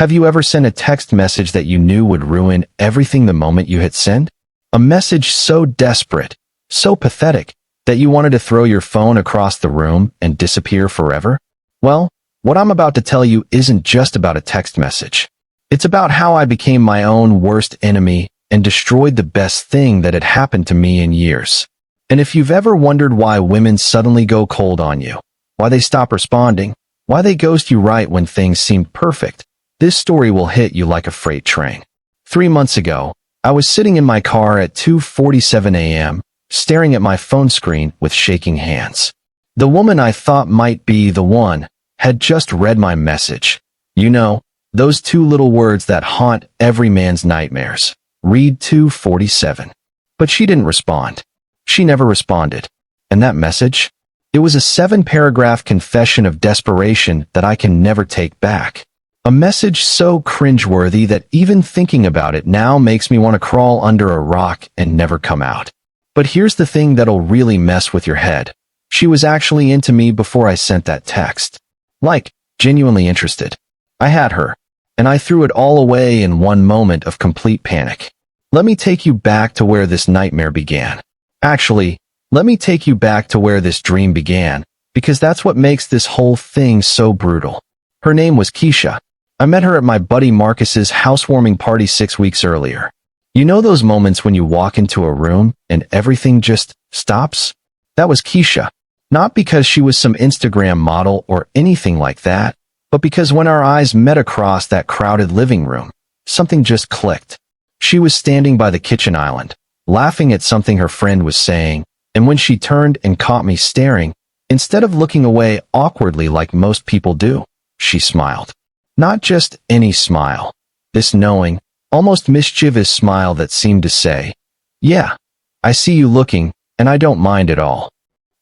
Have you ever sent a text message that you knew would ruin everything the moment you hit send? A message so desperate, so pathetic, that you wanted to throw your phone across the room and disappear forever? Well, what I'm about to tell you isn't just about a text message. It's about how I became my own worst enemy and destroyed the best thing that had happened to me in years. And if you've ever wondered why women suddenly go cold on you, why they stop responding, why they ghost you right when things seem perfect, this story will hit you like a freight train. 3 months ago, I was sitting in my car at 2:47 a.m., staring at my phone screen with shaking hands. The woman I thought might be the one had just read my message. You know, those two little words that haunt every man's nightmares. Read 247. But she didn't respond. She never responded. And that message? It was a 7-paragraph confession of desperation that I can never take back. A message so cringeworthy that even thinking about it now makes me want to crawl under a rock and never come out. But here's the thing that'll really mess with your head. She was actually into me before I sent that text. Like, genuinely interested. I had her, and I threw it all away in one moment of complete panic. Let me take you back to where this nightmare began. Actually, let me take you back to where this dream began, because that's what makes this whole thing so brutal. Her name was Keisha. I met her at my buddy Marcus's housewarming party 6 weeks earlier. You know those moments when you walk into a room and everything just stops? That was Keisha. Not because she was some Instagram model or anything like that, but because when our eyes met across that crowded living room, something just clicked. She was standing by the kitchen island, laughing at something her friend was saying, and when she turned and caught me staring, instead of looking away awkwardly like most people do, she smiled. Not just any smile. This knowing, almost mischievous smile that seemed to say, "Yeah, I see you looking, and I don't mind at all.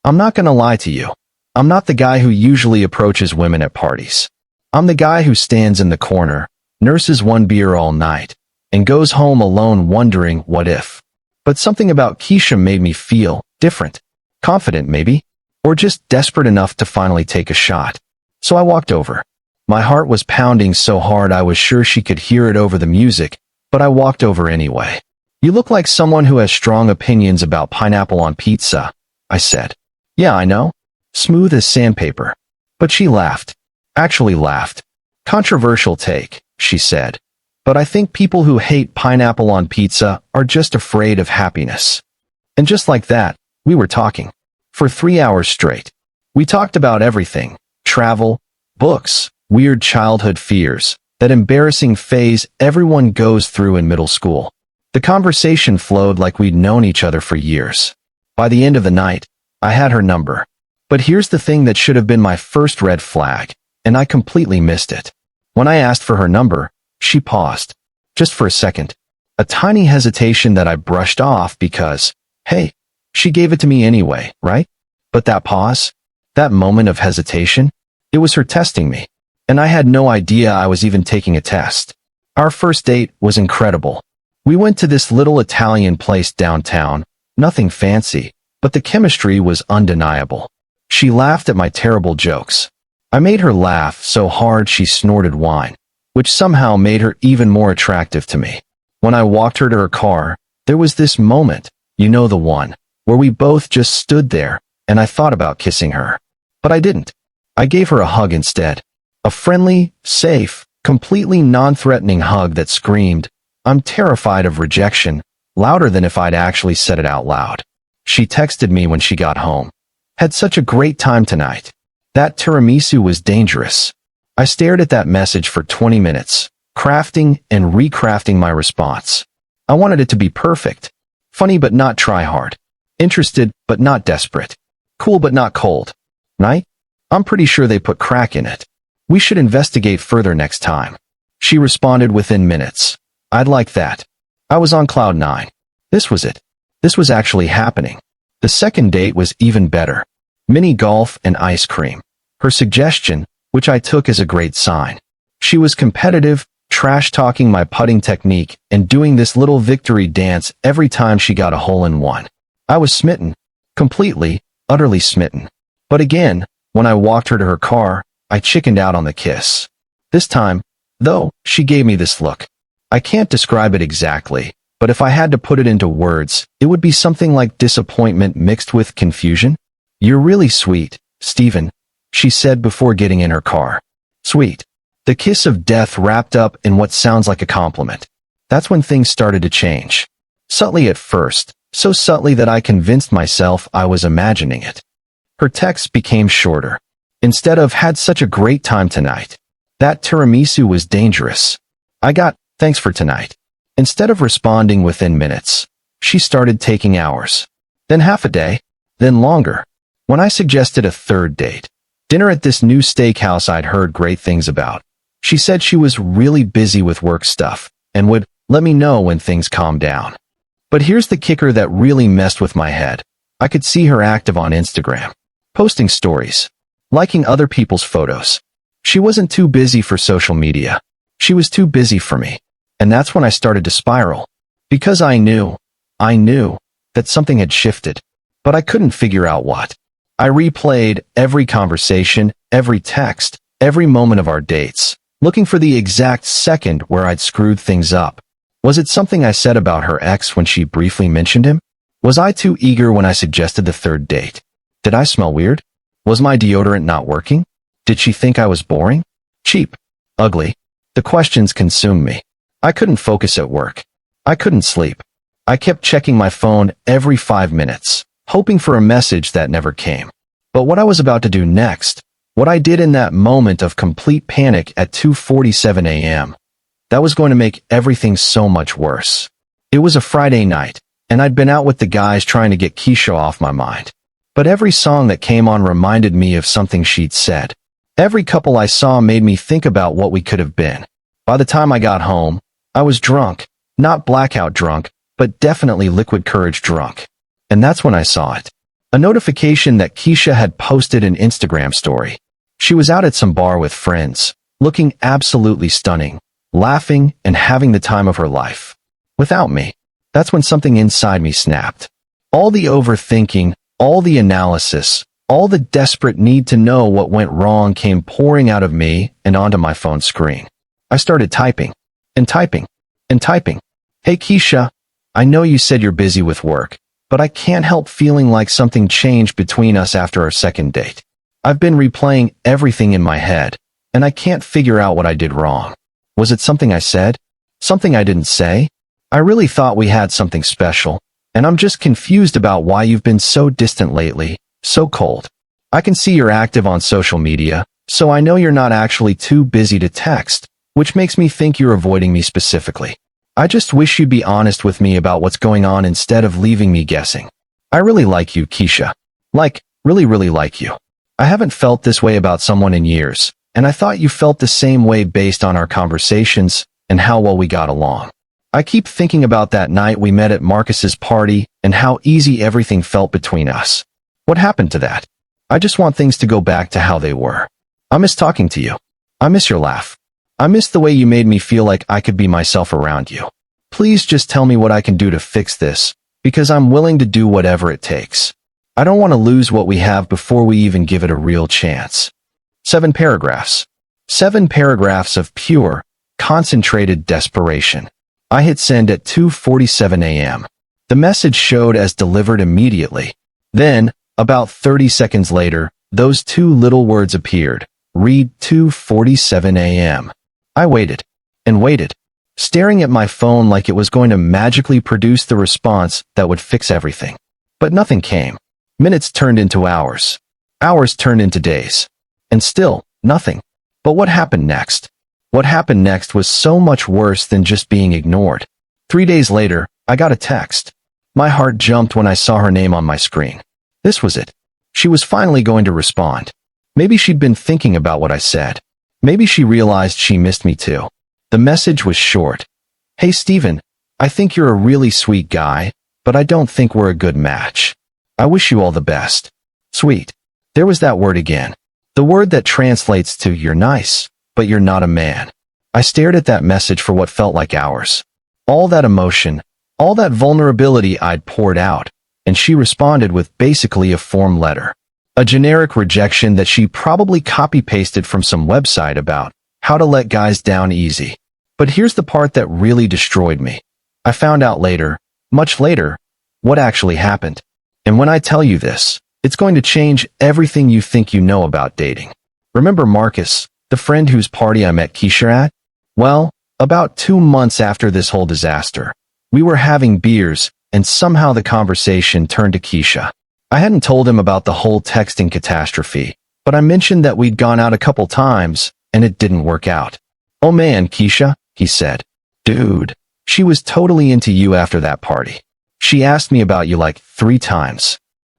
I'm not gonna lie to you. I'm not the guy who usually approaches women at parties. I'm the guy who stands in the corner, nurses one beer all night, and goes home alone wondering what if." But something about Keisha made me feel different. Confident, maybe? Or just desperate enough to finally take a shot. So I walked over. My heart was pounding so hard I was sure she could hear it over the music, but I walked over anyway. "You look like someone who has strong opinions about pineapple on pizza," I said. "Yeah, I know. Smooth as sandpaper." But she laughed. Actually laughed. "Controversial take," she said. "But I think people who hate pineapple on pizza are just afraid of happiness." And just like that, we were talking. For 3 hours straight. We talked about everything. Travel, books, weird childhood fears, that embarrassing phase everyone goes through in middle school. The conversation flowed like we'd known each other for years. By the end of the night, I had her number. But here's the thing that should have been my first red flag, and I completely missed it. When I asked for her number, she paused. Just for a second. A tiny hesitation that I brushed off because, hey, she gave it to me anyway, right? But that pause, that moment of hesitation, it was her testing me. And I had no idea I was even taking a test. Our first date was incredible. We went to this little Italian place downtown, nothing fancy, but the chemistry was undeniable. She laughed at my terrible jokes. I made her laugh so hard she snorted wine, which somehow made her even more attractive to me. When I walked her to her car, there was this moment, you know the one, where we both just stood there, and I thought about kissing her. But I didn't. I gave her a hug instead. A friendly, safe, completely non-threatening hug that screamed, "I'm terrified of rejection," louder than if I'd actually said it out loud. She texted me when she got home. "Had such a great time tonight. That tiramisu was dangerous." I stared at that message for 20 minutes, crafting and recrafting my response. I wanted it to be perfect. Funny but not try hard. Interested but not desperate. Cool but not cold. Night? I'm pretty sure they put crack in it. We should investigate further next time. She responded within minutes. I'd like that. I was on cloud 9. This was it. This was actually happening. The second date was even better. Mini golf and ice cream. Her suggestion, which I took as a great sign. She was competitive, trash-talking my putting technique and doing this little victory dance every time she got a hole-in-one. I was smitten. Completely, utterly smitten. But again, when I walked her to her car, I chickened out on the kiss. This time, Though, she gave me this look. I can't describe it exactly, but if I had to put it into words, it would be something like disappointment mixed with confusion. "You're really sweet, Stephen," she said before getting in her car. Sweet. The kiss of death wrapped up in what sounds like a compliment. That's when things started to change. Subtly at first, so subtly that I convinced myself I was imagining it. Her texts became shorter. Instead of "had such a great time tonight," that tiramisu was dangerous. I got "thanks for tonight." Instead of responding within minutes, she started taking hours. Then half a day. Then longer. When I suggested a third date, dinner at this new steakhouse I'd heard great things about, she said she was really busy with work stuff and would let me know when things calmed down. But here's the kicker that really messed with my head. I could see her active on Instagram, posting stories, liking other people's photos. She wasn't too busy for social media. She was too busy for me. And that's when I started to spiral. Because I knew that something had shifted, but I couldn't figure out what. I replayed every conversation, every text, every moment of our dates, looking for the exact second where I'd screwed things up. Was it something I said about her ex when she briefly mentioned him? Was I too eager when I suggested the third date? Did I smell weird? Was my deodorant not working? Did she think I was boring? Cheap? Ugly? The questions consumed me. I couldn't focus at work. I couldn't sleep. I kept checking my phone every 5 minutes, hoping for a message that never came. But what I was about to do next, what I did in that moment of complete panic at 2:47 a.m., that was going to make everything so much worse. It was a Friday night, and I'd been out with the guys trying to get Keisha off my mind. But every song that came on reminded me of something she'd said. Every couple I saw made me think about what we could have been. By the time I got home, I was drunk. Not blackout drunk, but definitely liquid courage drunk. And that's when I saw it. A notification that Keisha had posted an Instagram story. She was out at some bar with friends, looking absolutely stunning, laughing and having the time of her life. Without me. That's when something inside me snapped. All the overthinking, all the analysis, all the desperate need to know what went wrong came pouring out of me and onto my phone screen. I started typing, and typing, and typing. "Hey Keisha, I know you said you're busy with work, but I can't help feeling like something changed between us after our second date. I've been replaying everything in my head, and I can't figure out what I did wrong. Was it something I said? Something I didn't say? I really thought we had something special, and I'm just confused about why you've been so distant lately, so cold. I can see you're active on social media, so I know you're not actually too busy to text, which makes me think you're avoiding me specifically. I just wish you'd be honest with me about what's going on instead of leaving me guessing. I really like you, Keisha. Like, really, really like you. I haven't felt this way about someone in years, and I thought you felt the same way based on our conversations and how well we got along. I keep thinking about that night we met at Marcus's party and how easy everything felt between us. What happened to that? I just want things to go back to how they were. I miss talking to you. I miss your laugh. I miss the way you made me feel like I could be myself around you. Please just tell me what I can do to fix this, because I'm willing to do whatever it takes. I don't want to lose what we have before we even give it a real chance." 7 paragraphs. 7 paragraphs of pure, concentrated desperation. I hit send at 2:47 a.m. The message showed as delivered immediately. Then, about 30 seconds later, those 2 little words appeared. Read 2:47 a.m. I waited and waited, staring at my phone like it was going to magically produce the response that would fix everything. But nothing came. Minutes turned into hours. Hours turned into days. And still, nothing. But what happened next? What happened next was so much worse than just being ignored. 3 days later, I got a text. My heart jumped when I saw her name on my screen. This was it. She was finally going to respond. Maybe she'd been thinking about what I said. Maybe she realized she missed me too. The message was short. "Hey Stephen, I think you're a really sweet guy, but I don't think we're a good match. I wish you all the best. Sweet." There was that word again. The word that translates to "you're nice, but you're not a man." I stared at that message for what felt like hours. All that emotion, all that vulnerability I'd poured out, and she responded with basically a form letter. A generic rejection that she probably copy-pasted from some website about how to let guys down easy. But here's the part that really destroyed me. I found out later, much later, what actually happened. And when I tell you this, it's going to change everything you think you know about dating. Remember Marcus, the friend whose party I met Keisha at? Well, about 2 months after this whole disaster, we were having beers, and somehow the conversation turned to Keisha. I hadn't told him about the whole texting catastrophe, but I mentioned that we'd gone out a couple times, and it didn't work out. "Oh man, Keisha," he said. "Dude, she was totally into you after that party. She asked me about you like 3 times.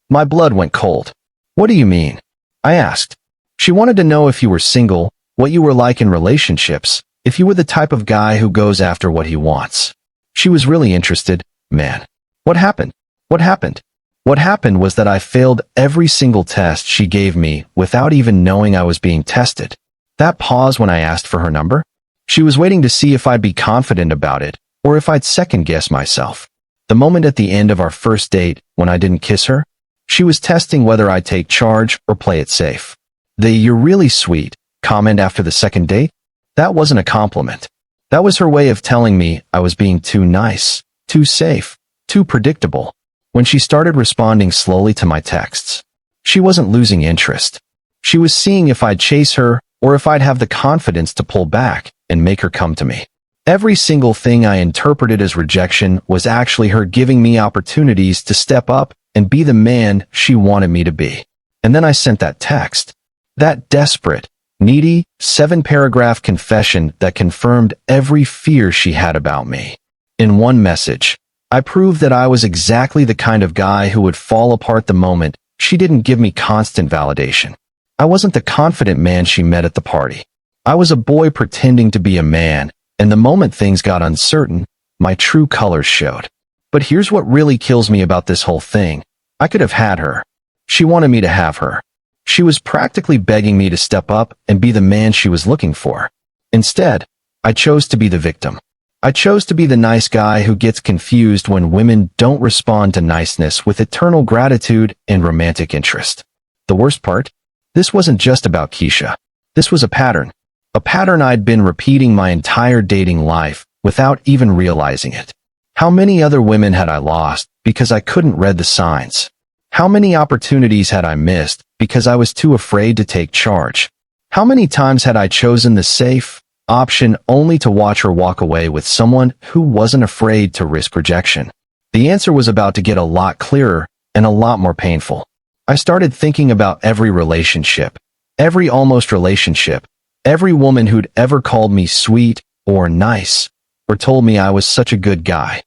My blood went cold." "What do you mean?" I asked. "She wanted to know if you were single, what you were like in relationships, if you were the type of guy who goes after what he wants. She was really interested, man." What happened? What happened? What happened was that I failed every single test she gave me without even knowing I was being tested. That pause when I asked for her number? She was waiting to see if I'd be confident about it, or if I'd second-guess myself. The moment at the end of our first date, when I didn't kiss her, she was testing whether I'd take charge or play it safe. The "you're really sweet" comment after the second date? That wasn't a compliment. That was her way of telling me I was being too nice, too safe, too predictable. When she started responding slowly to my texts, she wasn't losing interest. She was seeing if I'd chase her or if I'd have the confidence to pull back and make her come to me. Every single thing I interpreted as rejection was actually her giving me opportunities to step up and be the man she wanted me to be. And then I sent that text. That desperate, needy, 7-paragraph confession that confirmed every fear she had about me. In one message, I proved that I was exactly the kind of guy who would fall apart the moment she didn't give me constant validation. I wasn't the confident man she met at the party. I was a boy pretending to be a man, and the moment things got uncertain, my true colors showed. But here's what really kills me about this whole thing. I could have had her. She wanted me to have her. She was practically begging me to step up and be the man she was looking for. Instead, I chose to be the victim. I chose to be the nice guy who gets confused when women don't respond to niceness with eternal gratitude and romantic interest. The worst part? This wasn't just about Keisha. This was a pattern I'd been repeating my entire dating life without even realizing it. How many other women had I lost because I couldn't read the signs? How many opportunities had I missed because I was too afraid to take charge? How many times had I chosen the safe option only to watch her walk away with someone who wasn't afraid to risk rejection? The answer was about to get a lot clearer and a lot more painful. I started thinking about every relationship, every almost relationship, every woman who'd ever called me sweet or nice or told me I was such a good guy.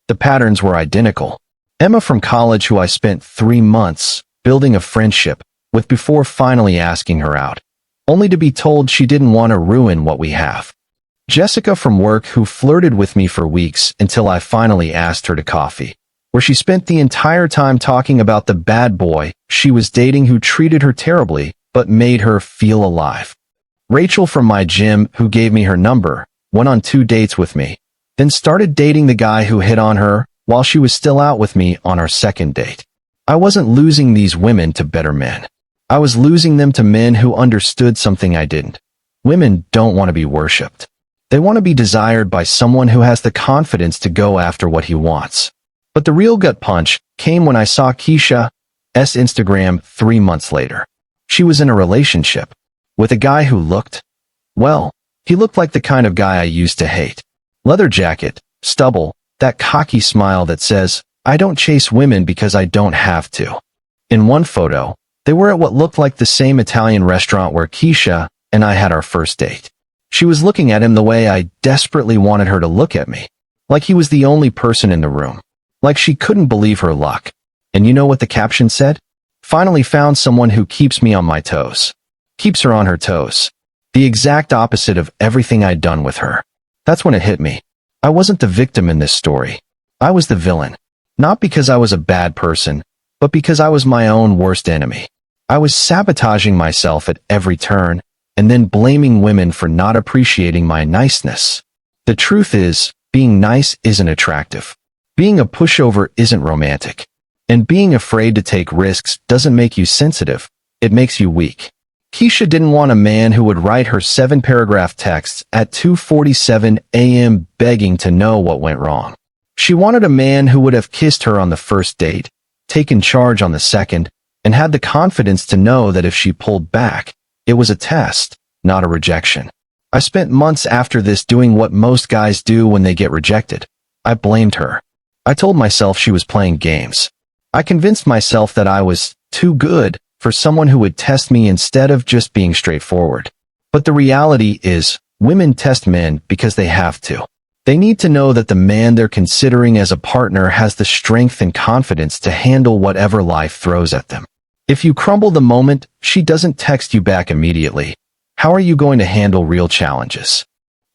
The patterns were identical. Emma from college, who I spent 3 months building a friendship with before finally asking her out, only to be told she didn't want to ruin what we have. Jessica from work, who flirted with me for weeks until I finally asked her to coffee, where she spent the entire time talking about the bad boy she was dating who treated her terribly but made her feel alive. Rachel from my gym, who gave me her number, went on 2 dates with me, then started dating the guy who hit on her while she was still out with me on our second date. I wasn't losing these women to better men. I was losing them to men who understood something I didn't. Women don't want to be worshipped. They want to be desired by someone who has the confidence to go after what he wants. But the real gut punch came when I saw Keisha's Instagram 3 months later. She was in a relationship with a guy who looked, well, he looked like the kind of guy I used to hate. Leather jacket, stubble, that cocky smile that says, "I don't chase women because I don't have to." In one photo, they were at what looked like the same Italian restaurant where Keisha and I had our first date. She was looking at him the way I desperately wanted her to look at me, like he was the only person in the room, like she couldn't believe her luck. And you know what the caption said? "Finally found someone who keeps me on my toes." Keeps her on her toes. The exact opposite of everything I'd done with her. That's when it hit me. I wasn't the victim in this story. I was the villain. Not because I was a bad person, but because I was my own worst enemy. I was sabotaging myself at every turn, and then blaming women for not appreciating my niceness. The truth is, being nice isn't attractive. Being a pushover isn't romantic. And being afraid to take risks doesn't make you sensitive, it makes you weak. Keisha didn't want a man who would write her 7-paragraph texts at 2:47 a.m. begging to know what went wrong. She wanted a man who would have kissed her on the first date, taken charge on the second, and had the confidence to know that if she pulled back, it was a test, not a rejection. I spent months after this doing what most guys do when they get rejected. I blamed her. I told myself she was playing games. I convinced myself that I was too good for someone who would test me instead of just being straightforward. But the reality is, women test men because they have to. They need to know that the man they're considering as a partner has the strength and confidence to handle whatever life throws at them. If you crumble the moment she doesn't text you back immediately, how are you going to handle real challenges?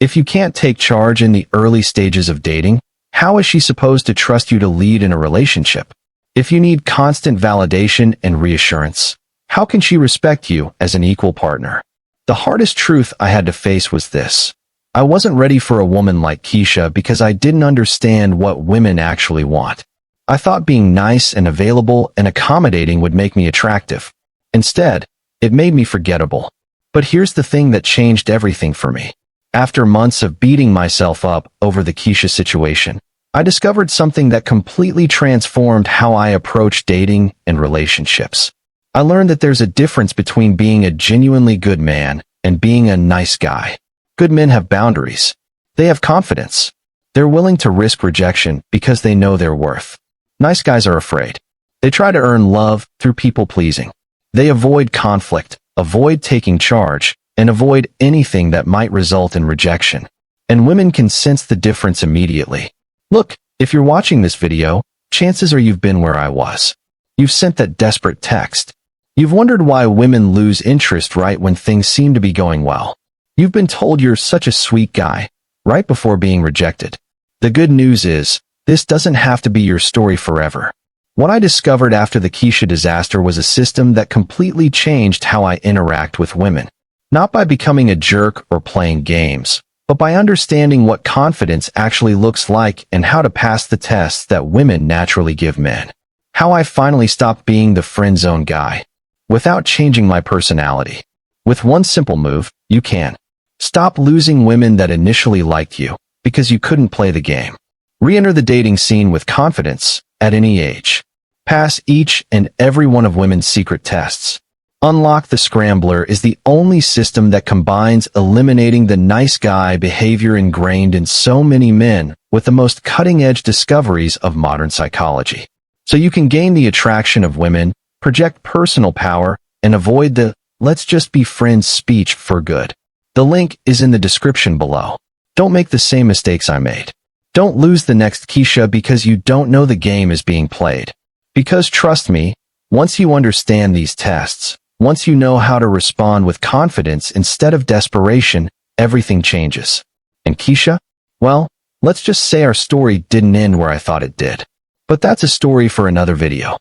If you can't take charge in the early stages of dating, how is she supposed to trust you to lead in a relationship? If you need constant validation and reassurance, how can she respect you as an equal partner? The hardest truth I had to face was this. I wasn't ready for a woman like Keisha because I didn't understand what women actually want. I thought being nice and available and accommodating would make me attractive. Instead, it made me forgettable. But here's the thing that changed everything for me. After months of beating myself up over the Keisha situation, I discovered something that completely transformed how I approach dating and relationships. I learned that there's a difference between being a genuinely good man and being a nice guy. Good men have boundaries. They have confidence. They're willing to risk rejection because they know their worth. Nice guys are afraid. They try to earn love through people-pleasing. They avoid conflict, avoid taking charge, and avoid anything that might result in rejection. And women can sense the difference immediately. Look, if you're watching this video, chances are you've been where I was. You've sent that desperate text. You've wondered why women lose interest right when things seem to be going well. You've been told you're such a sweet guy, right before being rejected. The good news is, this doesn't have to be your story forever. What I discovered after the Keisha disaster was a system that completely changed how I interact with women. Not by becoming a jerk or playing games, but by understanding what confidence actually looks like and how to pass the tests that women naturally give men. How I finally stopped being the friend zone guy, without changing my personality. With one simple move, you can. Stop losing women that initially liked you, because you couldn't play the game. Re-enter the dating scene with confidence, at any age. Pass each and every one of women's secret tests. Unlock the Scrambler is the only system that combines eliminating the nice guy behavior ingrained in so many men with the most cutting-edge discoveries of modern psychology. So you can gain the attraction of women, project personal power, and avoid the "let's just be friends" speech for good. The link is in the description below. Don't make the same mistakes I made. Don't lose the next Keisha because you don't know the game is being played. Because trust me, once you understand these tests, once you know how to respond with confidence instead of desperation, everything changes. And Keisha? Well, let's just say our story didn't end where I thought it did. But that's a story for another video.